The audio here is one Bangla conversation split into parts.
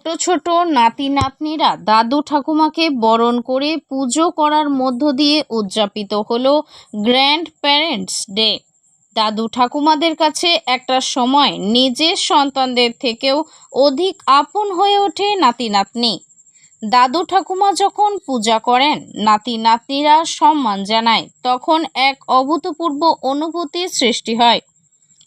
ছোট ছোট নাতি নাতনিরা দাদু ঠাকুমাকে বরণ করে পুজো করার মধ্য দিয়ে উদযাপিত হলো গ্র্যান্ড প্যারেন্টস ডে। দাদু ঠাকুমাদের কাছে একটা সময় নিজের সন্তানদের থেকেও অধিক আপন হয়ে ওঠে নাতি নাতনি। দাদু ঠাকুমা যখন পূজা করেন, নাতি নাতনিরা সম্মান জানায়, তখন এক অভূতপূর্ব অনুভূতির সৃষ্টি হয়।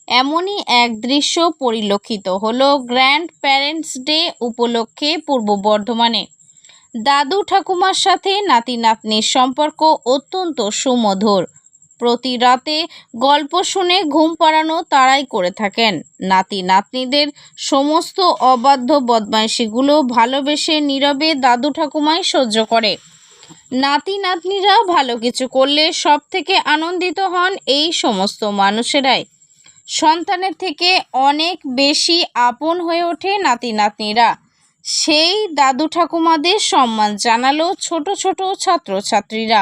এমনই এক দৃশ্য পরিলক্ষিত হলো গ্র্যান্ড প্যারেন্টস ডে উপলক্ষে পূর্ব বর্ধমানে। দাদু ঠাকুমার সাথে নাতি নাতনির সম্পর্ক অত্যন্ত সুমধুর। প্রতি রাতে গল্প শুনে ঘুম পাড়ানো তারাই করে থাকেন। নাতি নাতনিদের সমস্ত অবাধ্য বদমাইশিগুলো ভালোবেসে নীরবে দাদু ঠাকুমাই সহ্য করে। নাতি নাতনিরা ভালো কিছু করলে সব থেকে আনন্দিত হন এই সমস্ত মানুষেরাই। সন্তানের থেকে অনেক বেশি আপন হয়ে ওঠে নাতি নাতনিরা। সেই দাদু ঠাকুমাদের সম্মান জানালো ছোট ছোট ছাত্রছাত্রীরা।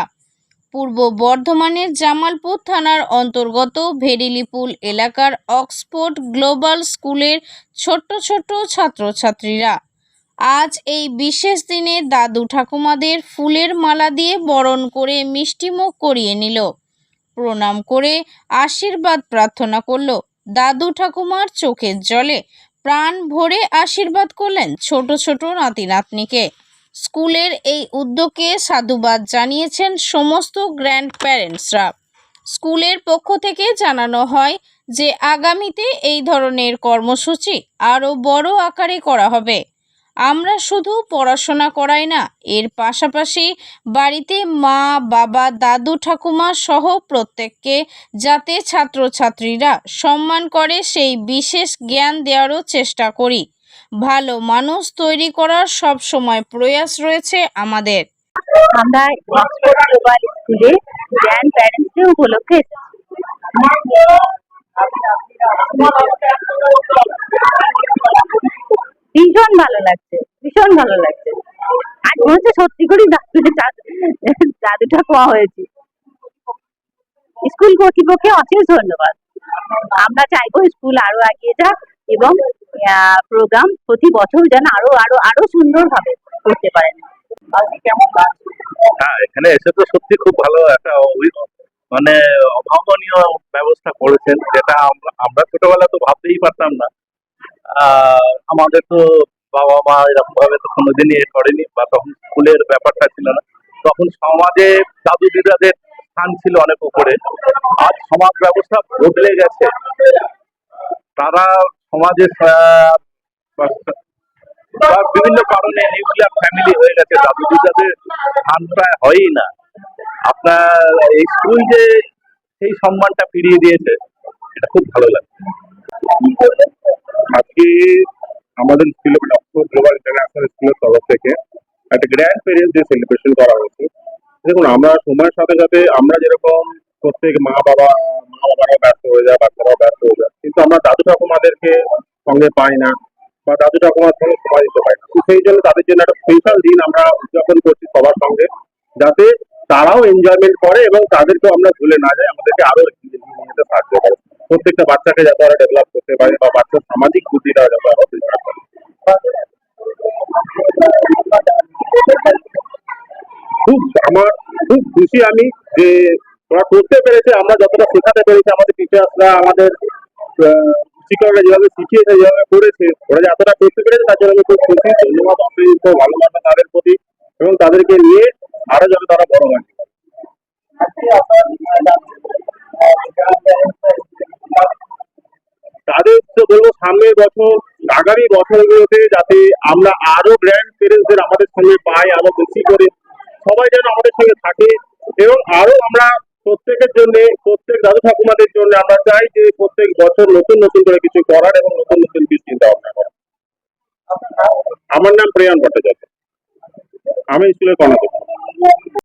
পূর্ব বর্ধমানের জামালপুর থানার অন্তর্গত ভেরিলিপুল এলাকার অক্সফোর্ড গ্লোবাল স্কুলের ছোট্ট ছোট্ট ছাত্রছাত্রীরা আজ এই বিশেষ দিনে দাদু ঠাকুমাদের ফুলের মালা দিয়ে বরণ করে মিষ্টিমুখ করিয়ে নিল। প্রণাম করে আশীর্বাদ প্রার্থনা করল। দাদু ঠাকুমার চোখের জলে প্রাণ ভরে আশীর্বাদ করলেন ছোট ছোট নাতি নাতনিকে। স্কুলের এই উদ্যোগে সাধুবাদ জানিয়েছেন সমস্ত গ্র্যান্ড প্যারেন্টসরা। স্কুলের পক্ষ থেকে জানানো হয় যে আগামীতে এই ধরনের কর্মসূচি আরও বড় আকারে করা হবে। আমরা শুধু পড়াশোনা করাই না, এর পাশাপাশি বাড়িতে মা বাবা দাদু ঠাকুমা সহ প্রত্যেককে যাতে ছাত্রছাত্রীরা সম্মান করে সেই বিশেষ জ্ঞান দেওয়ারও চেষ্টা করি। ভালো মানুষ তৈরি করার সব সময় প্রয়াস রয়েছে আমাদের। আমরা অক্সফোর্ড গ্লোবাল স্কুলে গ্র্যান্ড প্যারেন্টস ডে উপলক্ষে ভীষণ ভালো লাগছে, ভীষণ ভালো লাগছে। আজ মনে হচ্ছে সত্যি করেই দাদু ঠাকুমা হয়েছে। স্কুল কর্তৃপক্ষে অশেষ ধন্যবাদ। আমরা চাইবো স্কুল আরো এগিয়ে যাক এবং প্রোগ্রাম প্রতি বছর যেন আরো আরো আরো সুন্দরভাবে করতে পারেন। হ্যাঁ, এখানে এসে তো সত্যি খুব ভালো একটা মানে অভাবনীয় ব্যবস্থা করেছেন, যেটা আমরা ছোটবেলা তো ভাবতেই পারতাম না। আমাদের তো বাবা মা এরকম ভাবে তো কোনোদিনই এ করেনি, বা তখন স্কুলের ব্যাপারটা ছিল না। তখন সমাজে দাদু দিদাদের স্থান ছিল অনেক উপরে। আজ সমাজ ব্যবস্থা বদলে গেছে। তারা সমাজের বিভিন্ন কারণে নিউক্লিয়ার ফ্যামিলি হয়ে গেছে, দাদু দিদাদের স্থান প্রায় হয়ই না। আপনার এই স্কুল যে সেই সম্মানটা ফিরিয়ে দিয়েছে, এটা খুব ভালো লাগে। আজকে আমাদের স্কুলে অক্সফোর্ড গ্লোবাল ইন্টারন্যাশনাল স্কুলের তরফ থেকে একটা গ্র্যান্ড প্যারেন্টস ডে সেলিব্রেশন করা হয়েছে। দেখুন, আমরা সময়ের সাথে সাথে আমরা যেরকম প্রত্যেক মা বাবারাও ব্যস্ত হয়ে যায়, বাচ্চারাও ব্যস্ত হয়ে যায়, কিন্তু আমরা দাদু ঠাকুমাদেরকে সঙ্গে পাই না বা দাদু ঠাকুমার সঙ্গে সময় দিতে পারি না। সেই জন্য তাদের জন্য একটা স্পেশাল দিন আমরা উদযাপন করছি সবার সঙ্গে, যাতে তারাও এনজয়মেন্ট করে এবং তাদেরকেও আমরা ভুলে না যাই, আমাদেরকে আরো এগিয়ে নিয়ে যেতে সাহায্য করে। প্রত্যেকটা বাচ্চাকে যাতে ওরা ডেভেলপ করতে পারে বা বাচ্চার সামাজিক বুদ্ধিটা যাতে আরো বিকাশ করে। আমার খুব খুশি আমি যে ওরা করতে পেরেছে। আমরা যতটা শেখাতে পেরেছি, আমাদের টিচার্সরা, আমাদের শিক্ষকরা যেভাবে শিখিয়েছে, যেভাবে করেছে, ওরা যে এতটা করতে পেরেছে, তার জন্য আমি খুব খুশি। ধন্যবাদ, অসংখ্য ভালোবাসা তাদের প্রতি, এবং তাদেরকে নিয়ে আরো যাতে তারা বড় হয়। তাদের তো বলবো সামনের বছর, আগামী বছরগুলোতে যাতে আমরা আরো গ্র্যান্ড প্যারেন্টসদের আমাদের সঙ্গে পাই, আরো বেশি করে সবাই যেন আমাদের সঙ্গে থাকে, এবং আরো আমরা প্রত্যেকের জন্য, প্রত্যেক দাদু ঠাকুমাদের জন্য আমরা চাই যে প্রত্যেক বছর নতুন নতুন করে কিছু করার এবং নতুন নতুন কিছু চিন্তা ভাবনা করার। আমার নাম প্রিয়ান ভট্টাচার্য, আমি স্কুলের কর্ণাধ্যক্ষ।